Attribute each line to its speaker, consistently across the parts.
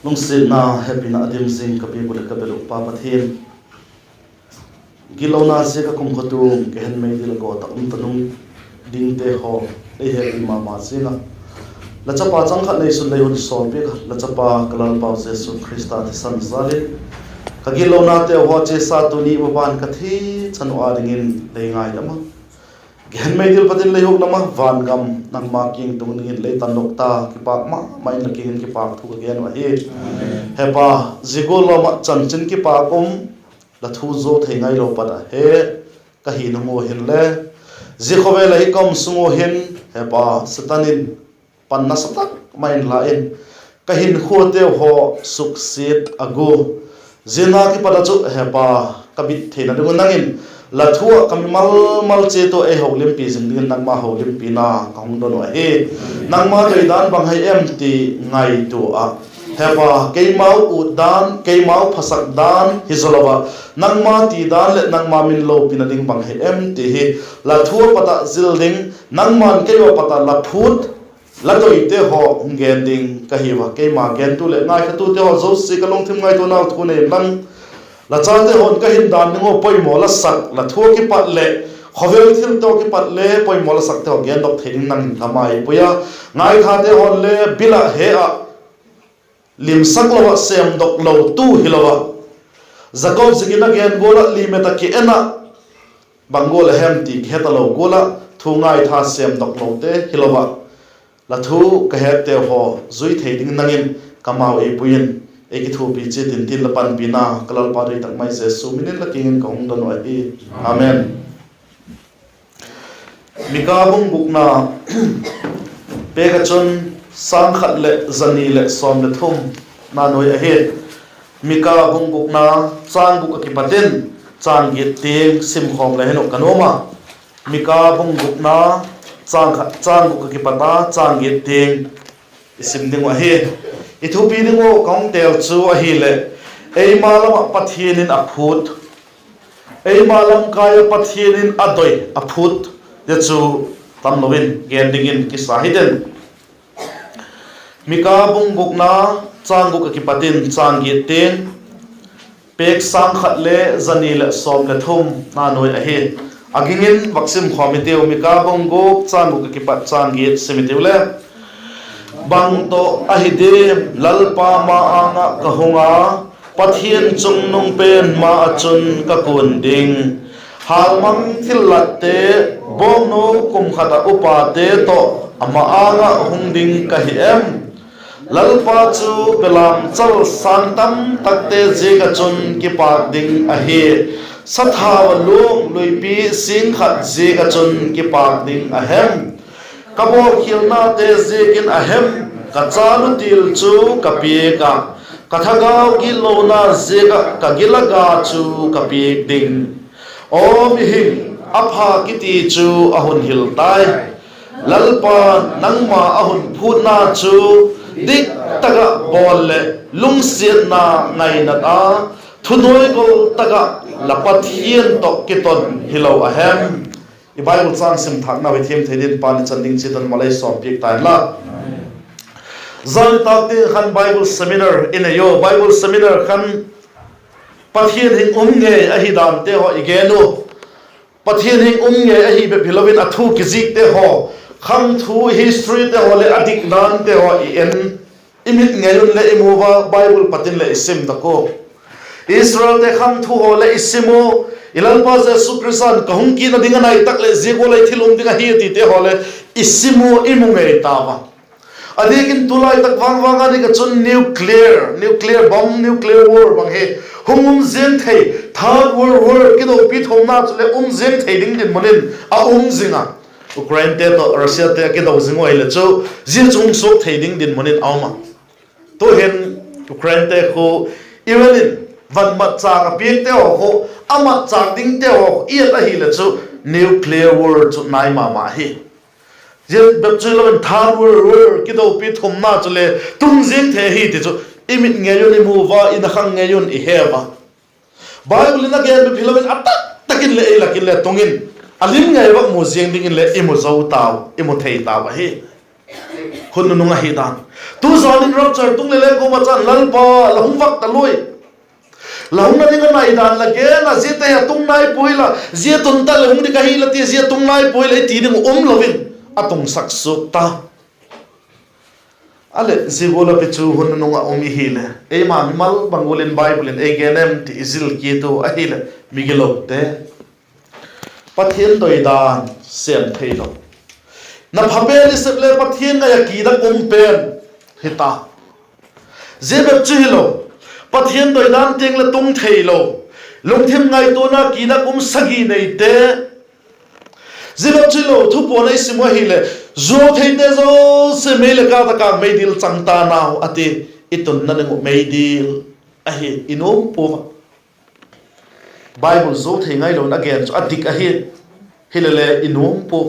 Speaker 1: nung sin na happy na adim sing kapi bule kabelu pa pathin gilona se ka kum khatu ke hen mai dil ko ta tanung ding te ho ei he ma ma sina la chapa chang khat nei sun nei hon so pe la chapa kalal pau jesu krista ti san zali ka gilona te ho che sa tu ni ban ka thi chan wa dingin lei ngai lama gen mai dil patin lei hok lama van gam nang ma king tung ni lei tan lok ta ki pa ma mai na ki hin ki pa thu ka gen wa he he pa zigol ma chan chin ki pa kum la thu zo thei ngai lo pa da he ka hi no mo hin le zikhowe la hi kom sungo hin he pa satanin panna satak main la in ka hin khote ho suksit ago zina ki pada chu he pa kabit theina dungun nangin la thua kam mal che to e holim pi jing din nang ma holim pi na kong don wa he nang ma dei dan bang hai em ti ngai tu a he pa keimau u dan keimau phasak dan hizolowa nang ma ti dan le nang ma min lo pin ding bang hai em ti hi la thua pata zil ding nang man keiwa pata la phut la toi te ho ngen ding ka hi wa keima gen tu le ngai ka tu te ho zo si ka long thim ngai to na thu ne lang la cha te hon ka hin dan ngo poi mo la sak la thu ki pat le khovel thil to ki pat le poi mo la sak te ho gen dok thein nang thamai puya ngai kha te hon le bila he a lim sak lo sem dok lo tu hilowa zakov zigina gen gola limeta ki ena bangol hem ti kheta lo gola thu ngai tha sem dok lo te hilowa la thu ka he te ho zui theiding nangin kamau e puin eki thu pi che tin tin la pan bina kalal pa ri tak mai se su minin la king kong don wa hi amen mika bung bukna pe ka chon sang khat le zani le som le thum na noi a he mika bung bukna chang buk ki paten chang ge teng sim khom le heno kanoma mika bung bukna chang buk ki pata chang ge teng isim ding wa he ithupi dingo kong tel chu a hi le ei malam pathienin a phut ei malam kaya pathienin a doi a phut de chu tam lovin gen dingin ki sahiden mika bung bukna changu ka ki patin changi ten pek sang khat le zani le som le thum na noi a he agingin vaksim khomiteu mika bung go changu ka ki pat changi semiteu le bang to ahide lalpa ma anga kahunga pathien chung nung pen ma achun ka kun ding halmang thillatte bongno kum khata upate to ama anga hungding ka hi em lalpa chu belam chal santam takte jega chun ki pak ding ahi sathaw lung luipi sing khat jega chun ki pak ding ahem kabo khilna te zekin ahem kachalu til chu kapie ka kathagau ki lona zega kagilaga chu kapie ding om hi apha kiti chu ahun hil tai lalpa nangma ahun phutna chu dik taga bolle lungsian na ngai na ta thunoi gol taga lapathien to kiton hilo ahem i bible sang sim thak na wethem thedin pan chanding chitan malai som pik tai la zan takte khan bible seminar in a yo bible seminar khan pathien hing nge ahi dam te ho igenu pathien hing nge ahi be philovin athu kizik te ho kham thu history te ho le adik dan te ho en imit ngayun le imova bible patin le isim dako israel te kham thu ho le isimo ilan pa jesu kristan kahung ki na dinga nai tak le jego le thilum dinga hi ti te ho le isimo imu ngai tawa adekin tulai tak wang wang ani ka chun nuclear bomb nuclear war bang he hum zen thei third world war ki do pi thomna chule zen thei ding din monin a zinga ukraine te to russia te ki do zingo ile chu ji chung sok thei ding din monin awma to hen ukraine te ko irenin van mat cha ka pi te ho ama cha ding te ho i ta hi le chu nuclear war chu nai ma hi je bep chu lo third world war ki do pi thomna chule tung zen the hi ti chu imit ngeyon i muwa in khang ngeyon i heva bible na gen be philomen atak takin le lakin le tongin alim ngai wa mo jeng ding le imo zo taw imo thei taw hi hun nu nga hi dan tu zanin rapture tung le ko ma chan lalpa lahung vak ta loi lahung na ding nai dan la ge na je te tung nai poila je tun ta lahung di ka hi la ti je tung nai poila ti ding lovin atung sak su ta ale zigola pe chu hun nu nga omi hi le e ma mal bangolin bible e genem ti izil ki to a hi le migelo te pathian doi dan sem theilo na phabel seble pathian ga ki da pen hita zebe chilo pathian doi dan teng la tung theilo longthem ngai to na ki da sagi nei te zebe chilo thu po nei simo hi le zo theite zo se mele ka ta ka meidil changta naw ate itun na ngo meidil a hi inom po bible zo thei ngai lo na gen adik a hi hilele inom po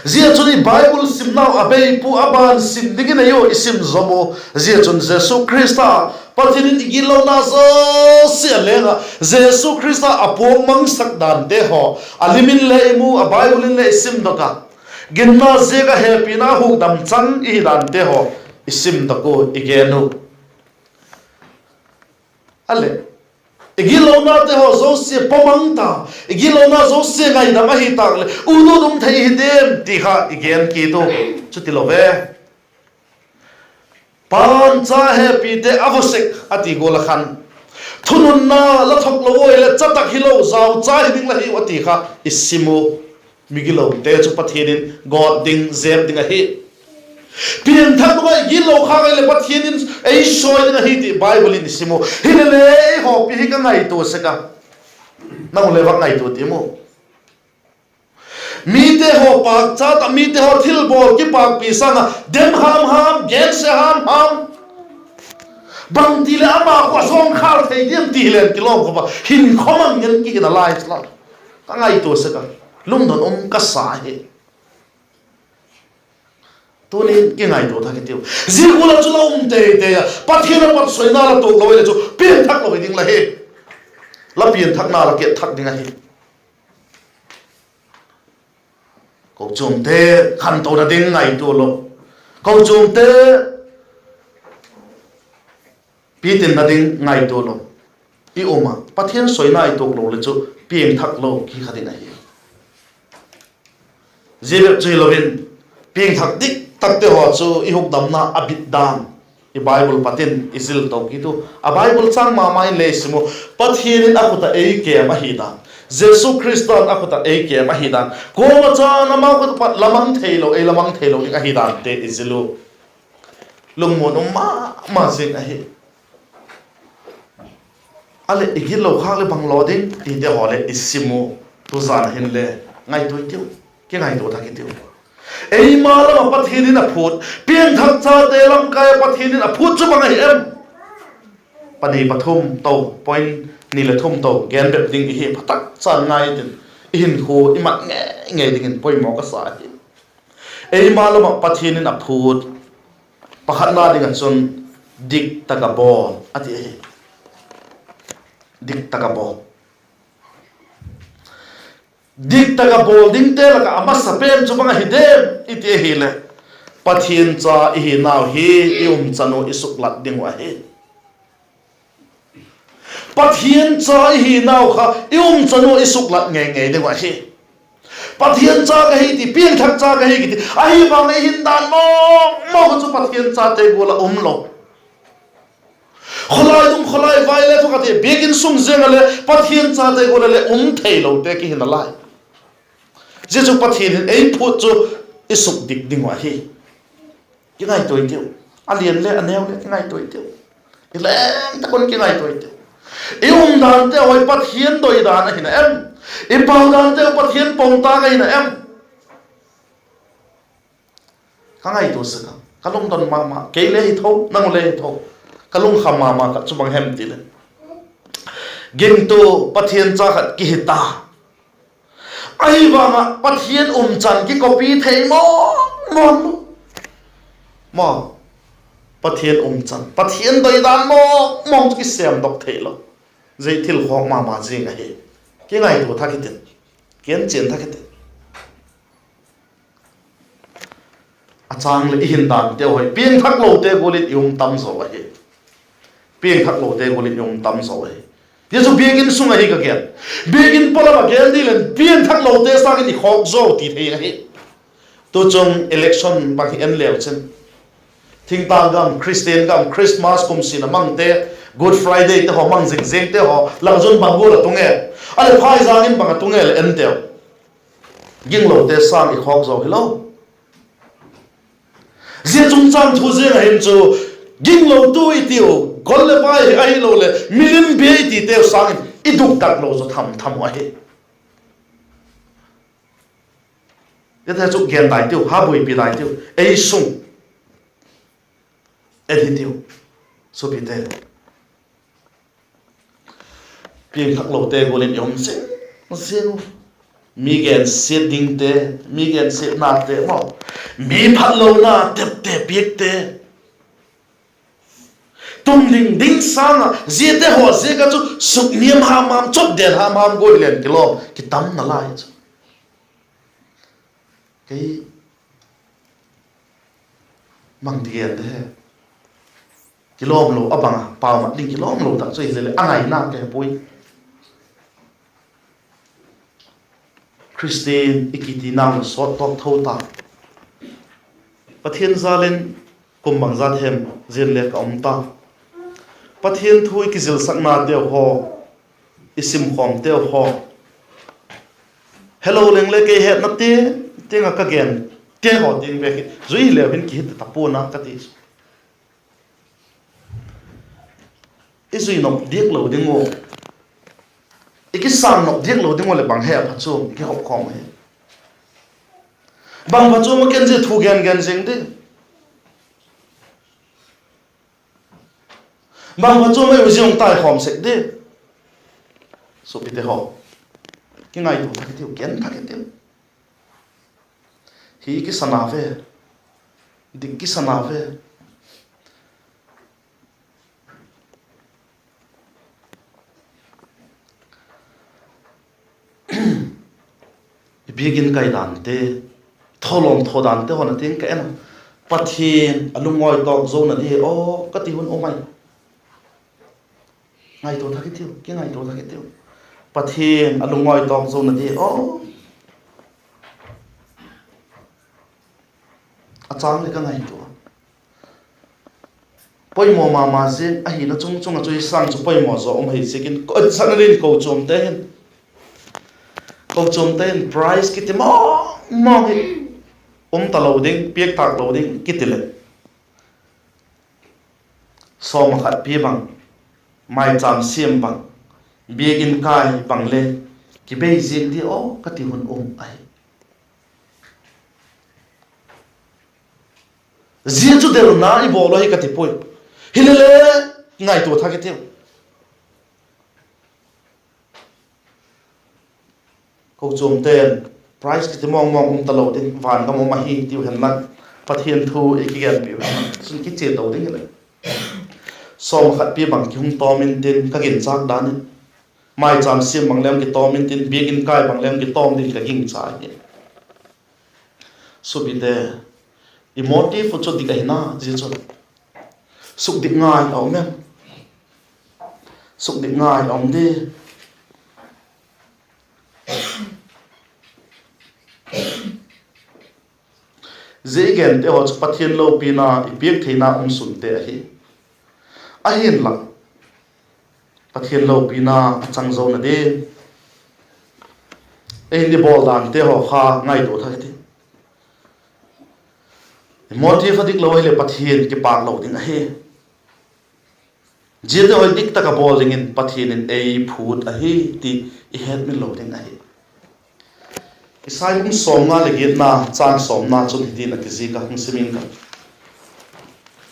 Speaker 1: zia chuni bible sim naw abei pu aban sim digina yo isim zomo zia chun jesu christa pathin igilo na zo se lenga jesu christa apong mang sak dan te ho alimin le mu a bible le isim doka ginna zega happy na hu dam chang i dan te ho isim dako igenu ale igilo na te ho zo se pomang ta igilo na zo se ngai da ma hi tak le unu dum thei hidem ti kha igen ki to chutilove pan cha happy te avosek ati gola khan thunun na la thok lo oi le chatak hilo zaw cha hiding la hi ati kha isimu migilo te chu pathianin god ding zem ding a hi pian thak ba gilo kha le pathianin ei soi ding a hi ti bible in isimu hilele ho pi hi ka ngai to se ka nang le wak ngai to ti mo mi te ho pak cha ta mi te ho thil bol ki pak pi sanga dem ham gen se ham bang ti le ama ko song khal thei dem ti len ki long ko ba hin khomang ngen ki na lai chla ka ngai to se ka lung don ka sa he to ni ki ngai to tha ki tiu zigula chu lo te ya pathiana pat soina la to lo le chu pin thak lo ding la he la pin thak na la ke thak ding a he ko chum te khan to na ding ngai to lo ko chum te pi tin na ding ngai to lo i oma pathian soina ai to lo le chu pin thak lo ki khadin a he zebe chilovin ping thak dik takte ho chu i huk damna abit dam i bible patin isil to ki tu a bible chang ma mai le simo pathian akuta ei ke ma hi da jesu christan akuta ei ke ma hi da ko ma cha na ma ko pat lamang theilo ei lamang theilo ni ka hi da te izilu lungmon ma zing a hi ale igilo khale banglo ding ti de hole isimo tu zan hin le ngai tu tiu ke ngai to thaki tiu ei ma la pathianin a phut pian thak cha te lam kai pathianin a phut chu bang hi em pani pathum to point ni le thum to gen bep ding hi phatak chan ngai tin in khu i mat nge ding in poi mo ka sa hi ei ma la pathianin a phut pakhat na ding chun dik taka bol ati hi dik taka bol dik taka bol ding te la ka ama sapem chu bang hi dem ite hi le pathian cha hi naw hi chano isuk lat ding wa hi pathian cha hi naw kha chano isuk lat nge ding wa hi pathian cha ka hi ti pian thak cha ka hi ki ti ai bang hi hin dan mo chu pathian cha te gola lo kholai vai le to ka te begin sung zenga le pathian cha te gola le thei lo te ki hin lai jesu pathian ei phu chu isuk dik ding wa hi ki ngai toi tiu alien le aneu le ki ngai toi tiu ileng ta kon ki ngai toi tiu dan te hoi pathian doi dan hi na em i pau dan te pathian pong ta ga hi na em ka ngai to sa ka long don ma ke le hi tho nang le hi tho ka long khama ma ka chu bang hem ti le ging to pathian cha khat ki hita ai wanga pathian chan ki copy thei mo pathian chan pathian doi dan mo ki sem dok thei lo zai thil khok ma jing a he ki ngai to thaki tin ken chen thaki tin a achang le hin dan te hoi pieng thak lo te golit yum tam zo hi pieng thak lo te golit yum tam zo hi yesu biegin sunga hi ka gen biegin pola ba gen dilen pieng thak lo te sa ki khok zo ti thei hi to chong election ba ki en lew chen thing ta gam Christian gam Christmas kum sin amang te Good Friday te ho mang jing jing te ho lang jun bangu la tunge ale phai zangin bang tunge le en te ging lo te sang i khok zo hi lo zia chung chang thu zia la hin chu ging lo tu i tiu gol le bai ai lo le milim be ti te sang i duk tak lo zo tham tham wa he ye ta chu gen dai tiu ha bui pi dai tiu ei sung editiu so pi te pieng thak lo te golin yom sing mi gen set ding te mi gen set na te mo mi phat lo na tep te piek te tum ding ding sang je te ho je ka chu suk niam ha mam chop den ha mam goi len kilo ki tam na lai chu cái mang tiền thế kilom lo abang pau mat ding kilom lo tak choi le angai na ke pui Christian ikiti nang sot tok tho ta pathian zalen kum bang za them zen le ka om ta pathian thui ki zil sak na deu ho isim khom deu ho hello leng le ke het na te tenga ka gen te ho ding be zui le bin ki ta pu na ka ti isui nok diek lo ding mo iki sang nok diek lo ding mo le bang he pha chu ki hop khom he bang pha chu mo ken je thu gen gen jing de bang pha chu mo yu jong tai khom sek de so pi te ho ki ngai tu thak tiu ken thak tiu hi ki sana ve dik ki sana ve biegin kai dan te tholom thodan te hona tin ka en pathin alungoi tok zo na di o ka ti hun o mai ngai to thaki tiu ki ngai to thaki tiu pathin alungoi tok zo na di o achang le ka ngai to poi mo ma zin a hi na chung chung a chui sang chu poi mo zo om hei sekin ko sanalin ko chom te hen câu chôm tên price kí tìm mò hi ta loading piek tak loading kí tìm lệ so mà khát pi bằng mai cham xiêm bằng biếc in kai bằng lệ kí bây giờ đi ô cái tiếng hồn ai riêng chút đều na i bỏ lo hi cái tiếng pui hi lệ ngày tuổi thắc cái tiếng câu chôm tên price cái mong mong ta lâu đến vàn cái mong mà hi tiêu hành lăng pathian thu cái gen biểu xin cái chế đầu đến cái này so mà khát pi bằng cái hung to min tên cái gen giác đan mai cham xiêm bằng lem cái to min tên biếc in kai bằng lem cái tom đến cái hình trái so bị thế emotive cho đi cái na gì cho suk định ngài ông em suk định ngài ông đi dễ gen te ho pathian lo pina ipiek theina sun te hi a hin la pathian lo pina chang zo na de e ni bol dan te ho kha ngai do thak ti motive dik lo hele pathian ki pak lo ding a he je de ho dik ta ka bol ding in pathian in ei phut a hi ti I het min lo ding a hi isai kum som na le git na chang som na chun hi na ki ji ka hung simin ka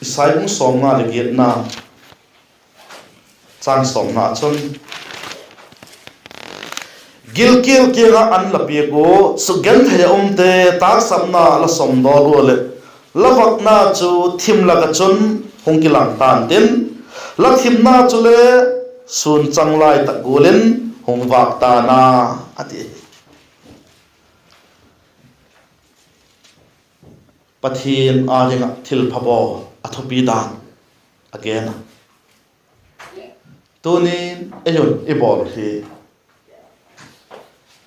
Speaker 1: isai kum som na le git na chang som na chun gil ke na an la pi go su gen the te tak sam na la som do lo le lavak na chu thim la ka chun hung ki lang tan tin la thim na chu le sun chang lai ta golen hung wak ta na ati pathian adinga thil phabo athopi dan again tunin ejon ibol hi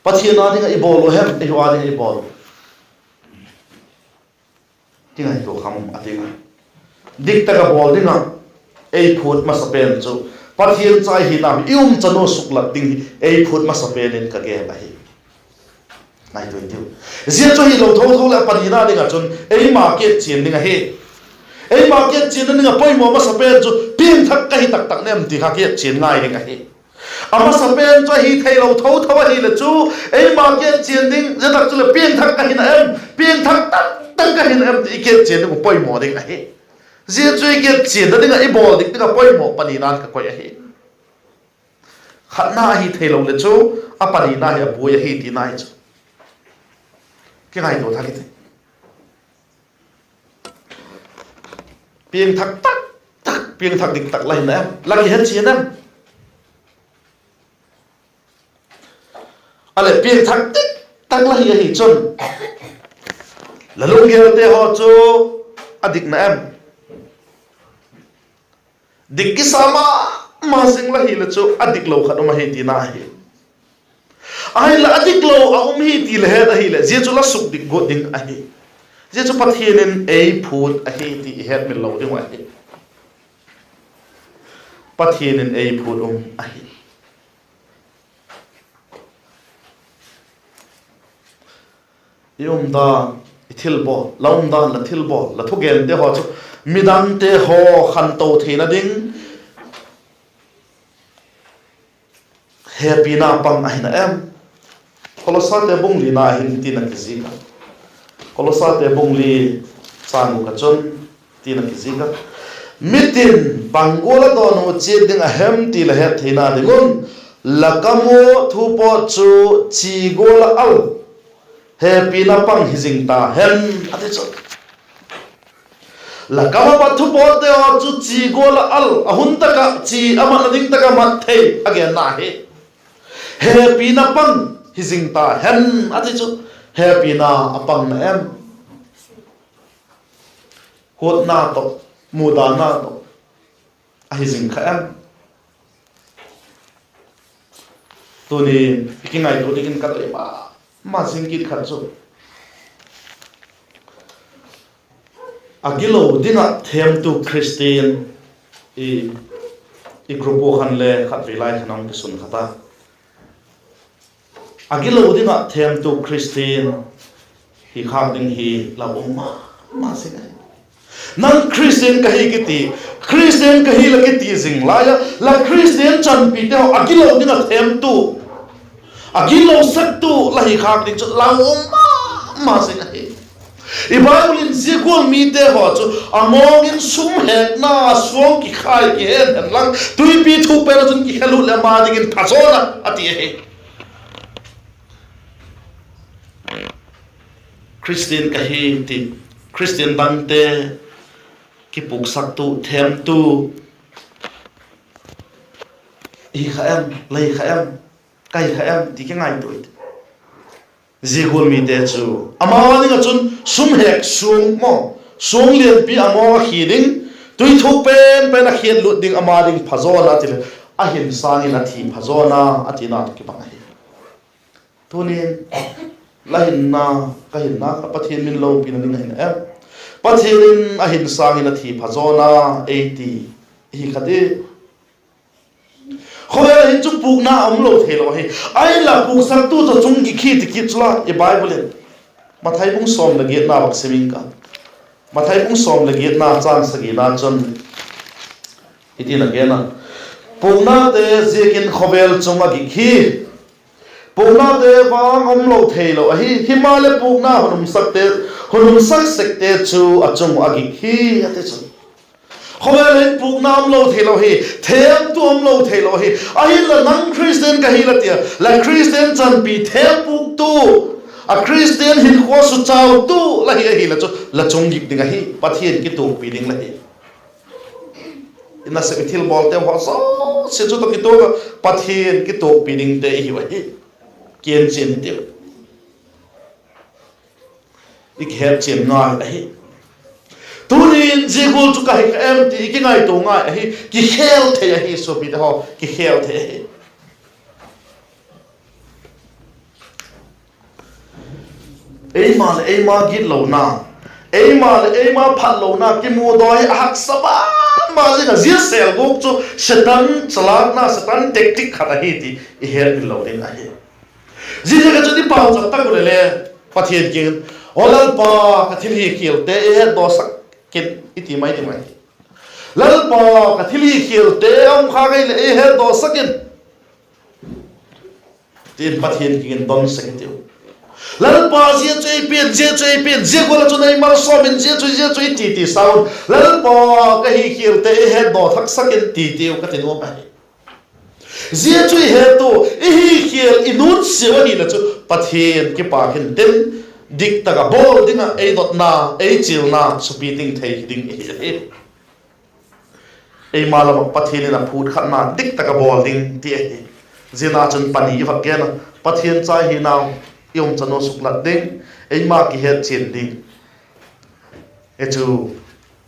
Speaker 1: pathian adinga ibol hem ejo adinga ibol tingai to kham atinga dikta ka bol dinga ei phut masapen chu pathian chai hi nam chano sukla ding ei phut masapen in ka ge ba hi nai to tiu zia cho hi lo tho la panina dinga chun ei market chin dinga he ei market chin dinga poi mo masapen chu ping thak ka hi tak nem ti kha ke chin ngai dinga he ama sapen cho hi thei lo tho hi la chu ei market chin ding je tak chu le ping thak ka hi na em ping thak tak tak ka hi na em ti ke chin ko poi mo dinga he zia chui ke chin da dinga i bol dik dinga poi mo panina ka ko ya he khatna hi thei lo le chu a panina hi bu ya hi ti nai chu cái này đồ thay thế pieng thắc tắc pieng thắc định tắc lại nè lagi hết chiến em à lại pieng thắc tích tắc lại gì chun là lúc kia tê họ cho adik nè em dik cái sama mà sinh lại là cho adik lâu khát mà hết đi na hết ai là adik lâu hi ti le da hi le je chu la suk dik go ding a hi je chu pathianin ei phut a hi ti het min lo ding wa hi pathianin ei phut a hi yom da ithil bo laum da la thil bo la thu gen te ho chu midang te ho khan to theina ding happy na pang a hi na em Kolosate bungli na hin tina kizika Kolosate bungli sangu kachon tina kizika mitin bangola dono cheding a hem tila het thina dingun lakamo thupo chu chigola al happy na pang hijingta hen ate chu lakamo ba thupo te o chu chigola al ahuntaka chi amana ding taka mat thei again na he happy na pang hizing ta hen ati chu happy na apang na em hot na to muda na to a hizing kha em to ni ikingai to dikin ka to ma singkit khat chu agilo dinga them to Christian i grupo khan le khat vilai khanam ki sun khata agilo dinga them to Christian hi khang ding hi la ma se nan Christian ka hi kiti Christian ka hi la kiti jing la Christian chan pi te agilo dinga them to agilo sak to la hi khang ding la ma se hi i Bible in zigol mi te ho chu among in sum hek na suang ki khai ki hen lang tui pi thu pe la chun ki khelu le ma ding in thasona ati he Christian kahi ti Christian bante ki puk sak tu them tu i kha em lei kha em kai kha em ti ke ngai tu zigol mi te chu ama ni nga chun sum hek sung mo sung lien pi amo khi ding tui thu pen pen a khian lut ding ama ding phazona ti a hin sang in a thi phazona atina ki bang hi tunin lahin na kahin na pathian min lo pin ning hin em pathian a hin sang in a thi phazona 80 hi khade khoya hin chu puk na om lo thelo hi ai la puk sang tu cho chung gi khi ti ki chla e bible mathai bung som la get na bak seming ka mathai bung som la get na chan sagi na chon itin agena puk na te zekin khobel chunga gi khi pukna te wang om lo thelo a hi himale pukna honum sak sekte chu achung agi khi ate chu khobel pukna om lo thelo hi them tu om lo thelo hi a hi la nang Christian ka hi la tia la Christian chan pi them puk tu a Christian hin kho su chau tu la hi la chu la chung gi ding a hi pathian ki tu pi ding la hi ina se thil bol te ho so se chu to ki to pathian ki tu pi ding te hi wa hi kiên chiến tiêu ik hẹp chiến ngai đấy tunin jigul chu ka hi em ti ki ngai to nga hi ki hel the hi so pi ho ki hel the hi ei ma git lo na ei ma phat lo na ki mu doi hak saba ma ji ga zia sel gok chu setan chalak na setan tactic khata hi ti i her lo ding a hi ji ga chu di pau chak tak le pathian kin olal pa ka thil hi khil te e do sak kin iti mai lal pa ka thil hi khil te am kha gai le e he do sakin tin pathian kin don sak tiu lal pa je pen je gola chu nei mar so min je chu ti sound lal pa ka hi khil te e he do thak sakin ti tiu ka tin o ba je chu he to e hi khil inut se wa ni la chu pathian ki pa kin tin dik taka bol dinga ei dot na ei chil na supi ding thei ding ei malama pathini na phut khat na dik taka bol ding ti zina chun pani va ken pathin cha hi naw yom chano suklat ding ei ma ki het chin ding e chu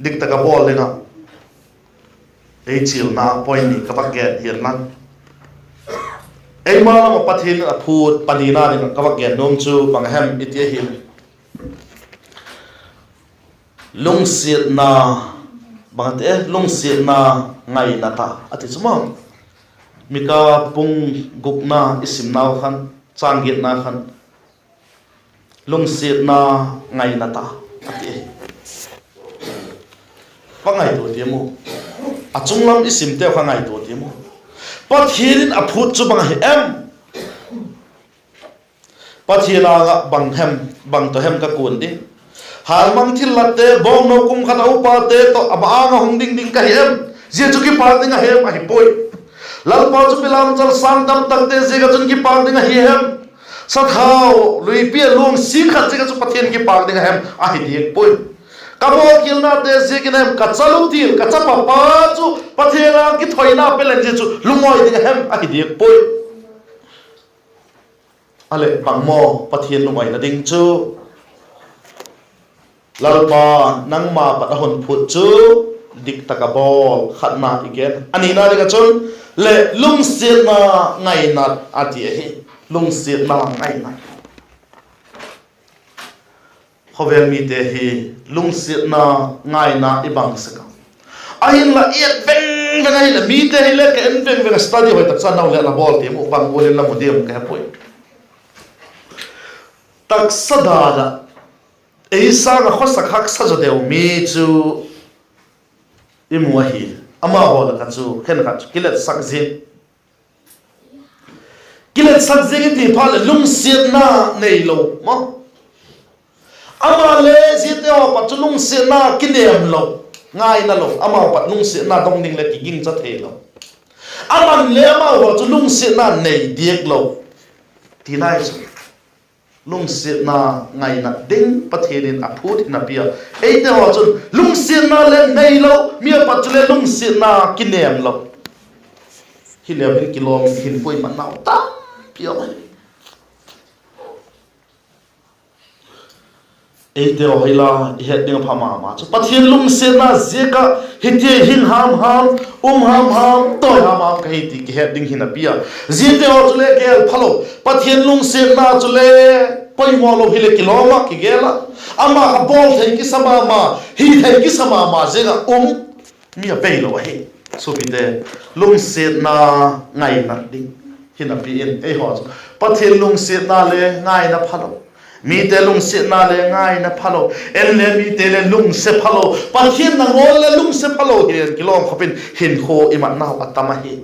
Speaker 1: dik taka bol dinga ei chil na point ni ka va ke hian lan ei malama pathin a phut pani na ni ka va ke nom chu panghem itia hi lung siat na bangate lung siat na ngai na ta ati chuma mika pung guk na isim naw khan changgit na khan lung siat na ngai na ta ati pangai to tiemu achunglam isim te kha ngai to tiemu pathirin a phut chu bang em pathila ga bang to hem ka kun di hal mang thil latte bong no kum khata upa te to aba nga hong ding ding ka hem je chu ki pa ding a hem a hi poi lal pa chu pilam chal sang dam tak te je ga chun ki pa ding a hi hem sa thau lui pi long si khat je ga chu pathian ki pa ding a hem a hi dik poi kabo kilna te je ki nem ka chalu til ka chapa pa chu pathera ki thoina pelen je chu lumoi ding a hem a hi dik poi ale bangmo pathian lumai na ding chu lalpa nang ma pat hon phut chu dik taka bol khatna igen ani na ringa chon le lung siat na ngai na ati hi lung siat na ngai na hovel mi te hi lung siat na ngai na ibang saka ahin la iet veng veng hi la mi te hi le ke en veng veng study hoi tak chanaw le la bol ti mu bang bolin la modem ka poi tak sadada ei sa ga khosak hak sa jo deu mi chu imu hi ama hola ka chu khen ka kilet sak zin ti phal lung siat na nei lo ma ama le ji te o pa chu lung siat na kinem lo ngai na lo ama pa lung siat na dong ding le ki ging cha the lo aman le ma ho chu lung siat na nei diek lo ti nai lung siat na ngai na ding pathirin a phut na pia ei te ho chun lung siat na le nei lo mi pa chu le lung siat na kinem lo hi le bin kilom hin poi man naw ta pia mai ei te ho hila he ding phama ma chu pathin lung siat na zeka hitie hin ham ham to ham ka hi ti ki he ding hin a pia ji te ho chu le gel phalo pathin lung siat na chu le poi mo lo hile kiloma ki gela ama ka bol thei ki sama ma hi thei ki sama ma zenga mi a pe lo he so bi de lung siat na ngai na ding hin a pi in ei ho pathin lung siat na le ngai na phalo mi te lung siat na le ngai na phalo en le mi te le lung se phalo pathin na ngol le lung se phalo hin kilom khapin hin kho imat naw atama hi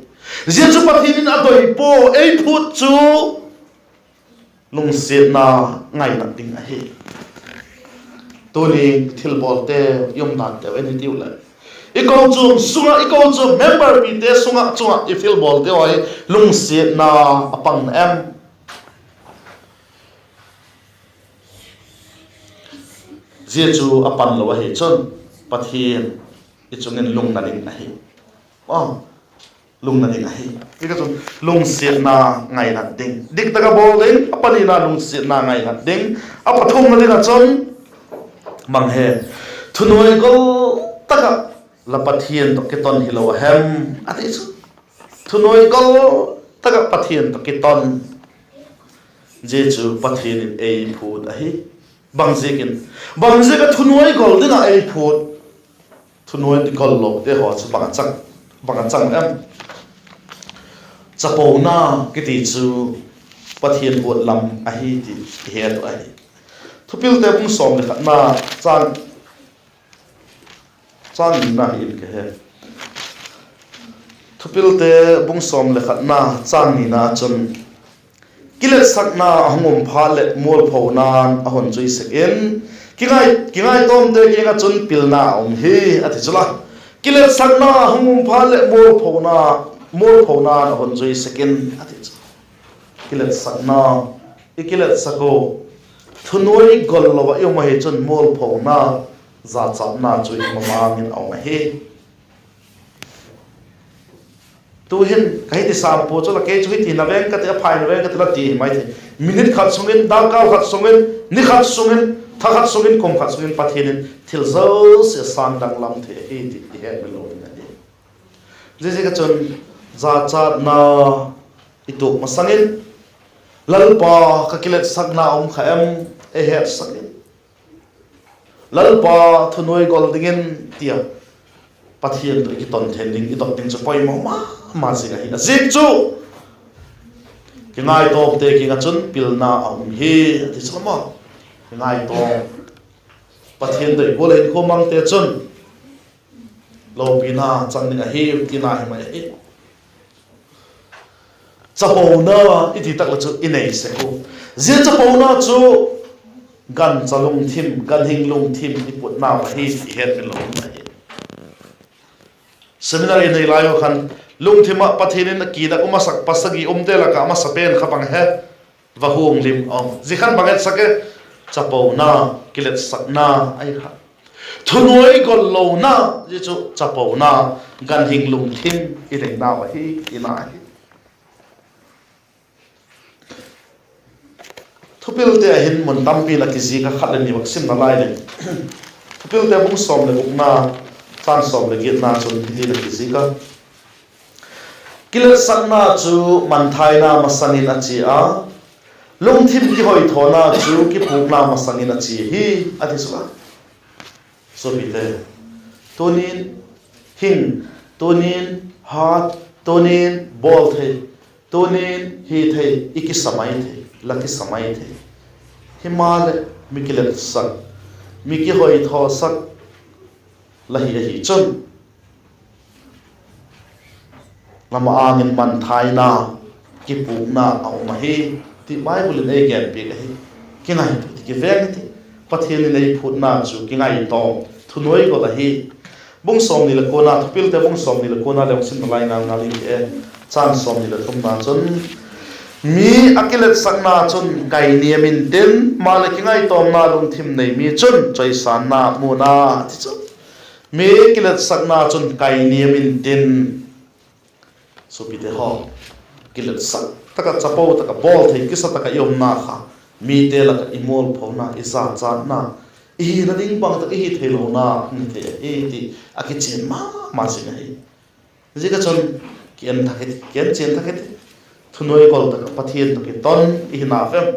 Speaker 1: je chu pathin in adoi po ei phut chu lung siat na ngai na ding a hi tuni thil bol te yom dan te wen tiu la iko chu member pi te sunga chunga I fil bol te oi lung siat na apang em je chu apan lo hi chon pathian I chungin lung na ding a hi lung na ding a hi ika chun lung siat na ngai na ding dik taka bol ding apani na lung siat na ngai na ding apathum na ding a chon mang he thu nuôi gol taka la pathian to ke ton hilo hem ati chu thu nuôi gol taka pathian to ke ton je chu pathian in ei phut a hi bangzekin bangzeka thu nuôi gol dina ei phut thu nuôi gol lo te ho chu bang chang em chapo na ke ti chu pathian bot lam a hi ti he to a hi thupil te bung som le khat na chan na hi ke he thupil te bung som le khat na chan ni na chun kilet sak na hongom pha le mol pho na a hon chui sekin kingai tom te kinga chun pil na om hi ati chula kilet sak na hongom pha le mol pho na a hon chui sekin ati kilet sak na ikilet sako thunoi gol lo wa yo ma he chun mol pho na za chap na chui ma ngin au ma he tu hin kai ti sam po chola ke chui ti na ven ka te phai na ven ka te la ti mai the minute khat sungin da ka khat sungin ni khat sungin tha khat sungin kom khat sungin pathin thil zo se san dang lam the he ti he lo na ni je ka chon za cha na ituk masangin lalpa ka kilet sakna kha em e he sakin lalpa thunoi gol dingin tia pathian to ki ton thending i dok ting chu poi ma singa hi zik chu ki ngai top te ki nga chun pilna hi ti chama ki ngai to pathian dei gol en ko mang te chun lo pina chang ni hi ti na hi mai hi chapo na iti tak la chu inei se ko zia chapo na chu gan chalung thim gan hing lung thim ni put na ba hi het mi lo na hi seminar in nei layo khan lung thima pathin in ki da sak pasagi te la ka ma sapen khapang he wa hung lim om zi khan banget sake chapo na kilet sak na ai kha thunoi gol lo na ji chu chapo na gan hing lung thim i le na ba hi ina hi thupil te hin mon tampi la kizi ka khat ni bak sim na lai le thupil te bung som le buk na chan som le git na chun thi la kizi ka kilet sak na chu man thai na masanin a chi a lung thim ki hoi thona chu ki phuk na masanin a chi hi ati suka so bite tonin hin tonin hat tonin bol the tonin hi the iki samai the laki samai the himal mikilet sak miki hoi tho sak lahi hi chun lama angin man thai na ki pu na au ma hi ti mai bul nei gen pe hi kingai ti ki veng ti pathian nei phut na chu kingai to thunoi ko la hi bung som ni la ko na thupil te bung som ni la ko na le sin lai na na li e chan som ni la thum na chun mi akilet sakna chun kai niamin ten malakingai tom na lung thim nei mi chun choi san na mu na ti chu mi kilet sakna chun kai niamin ten so pite ho kilet sak taka chapo taka bol thei kisa taka yom na kha mi te la ka imol phona isa cha na i na ding bang ta hi thelo na ni te e ti akichen ma sin hi ji ka chon kian thaket kian chen thaket thunoi gol ta pathian to ki ton i na fem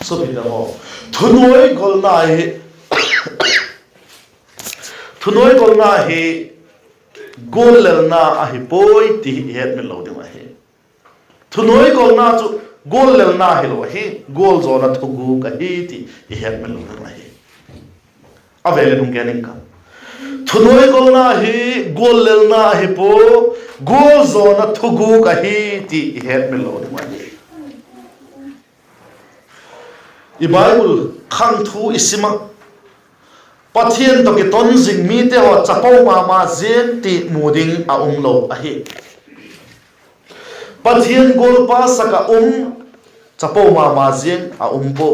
Speaker 1: so bi da ho thunoi gol na hi gol lel na a hi poi ti het me lo de ma hi thunoi gol na chu gol lel na hi lo hi gol zo na thugu ka hi ti het me lo de ma hi avele nung gening ka thunoi gol na hi gol lel na hi po gol zo na thugu ka hi ti het me lo de ma hi i bible khang thu isima pathian to ki ton jing mi te ho chapau ma zen ti muding a lo a hi pathian gol pa saka chapau ma zen a po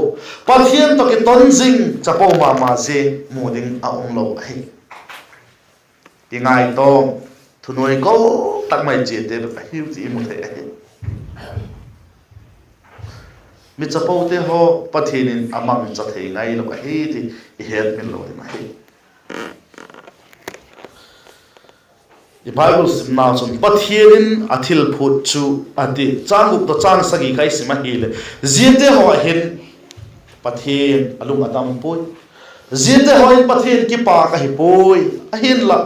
Speaker 1: pathian to ki ton jing chapau ma zen muding a lo a hi ti ngai to thunoi ko tak mai je te ba hi ti mu the a hi mi chapo te ho pathinin amang cha thei ngai lo ka hi ti het min lo ma hi the Bible simna chon pathinin athil phut chu ati changuk to chang sagi kai sima hi le zite ho hin pathin alung adam pui zite ho in pathin ki pa ka hi pui a hin la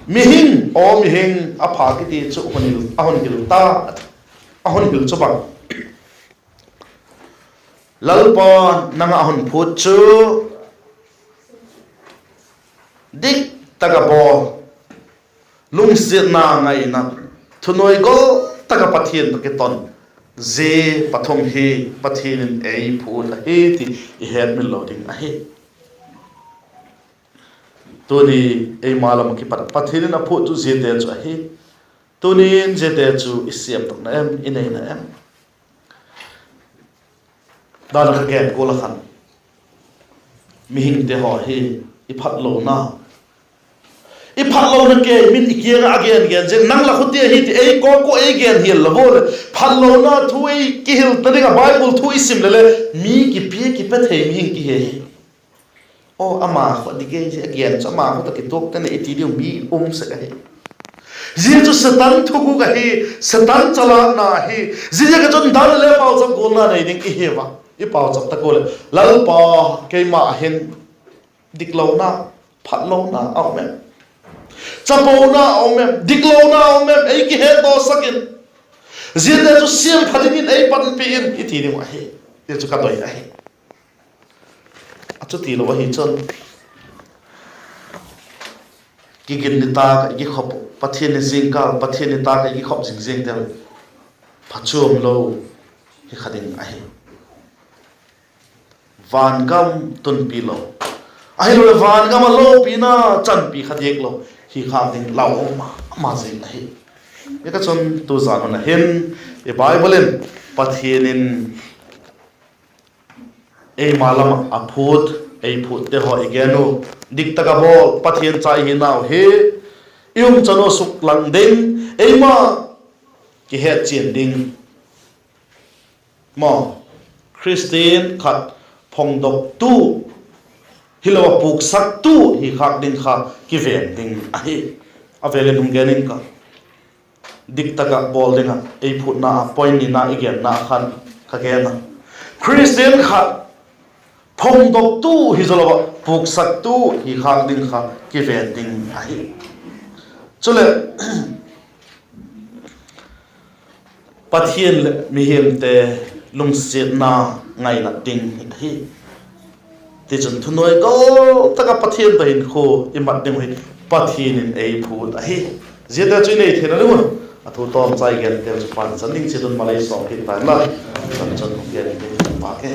Speaker 1: mihing apha ki ti chu honil ahon gil ta ahon gil chu bang lalpon nanga ahon phut chu dik tagabo lung sit na ngai na thunoi go taga pathin to ke ton ze pathom hi pathin ei phut a he ti I het min loading a he tuni ei malam ki pathin na phut chu ze te chu a he tunin je te chu isiam tok na em inei na em dan ka gen ko la khan mi hing te ho hi I phat lo na I phat lo na ke min ikianga again je nang la khuti hi ti ei ko ei gen hi la bol phat lo na thui ki hil ta ga bible thui sim le mi ki pi ki pa thei mi hing ki he o ama kho di ge je again cha ma ko ta ki tok ta ne ti di mi se ka he zia chu satan thugu ka hi satan chala na hi zia ka chon dal le pau cham gol na nei ding ki he wa I pau cham ta ko le lal pa ke ma hen dik lo na phat lo na au me chapo na au me dik lo na au me ei ki he to sakin zia de chu siam phalin in ei pan pi in I ti ni wa he te chu ka doi a he a chu ti lo wa hi chon ki gin ni ta ka ki khop pathin ni jing ka pathin ni ta ka ki khop jing jing te phachum lo hi khadin a he van gam tun pi lo ai lo van gam lo pi na chan pi khadiek lo hi kham ding lao ma jing a he eka chon tu zan na hen e bible in pathinin ei malam aphut ei phut te ho igenu dik taka bo pathin chai hi naw he ium chano suk lang ding ei ma ki het chin ding mo Christian khat phong dok tu hilo puk sak tu hi khak ding kha ki ven ding a hi avele dum genin ka dik taka bol dinga ei phut na point ni na igen na khan ka ge na Christian khat phong dok tu hi zolo puk sak tu hi khak ding kha ki ven ding a hi chule pathian mi hem te lung sit na ngai na ding hi ti chun thunoi go taka pathian ta hin kho imat ding hi pathian in ei phut a hi zeta chui nei thena lu athu tom chai gen te chu pan chan ding chidun malai so ki ta la chan chan gen pa ke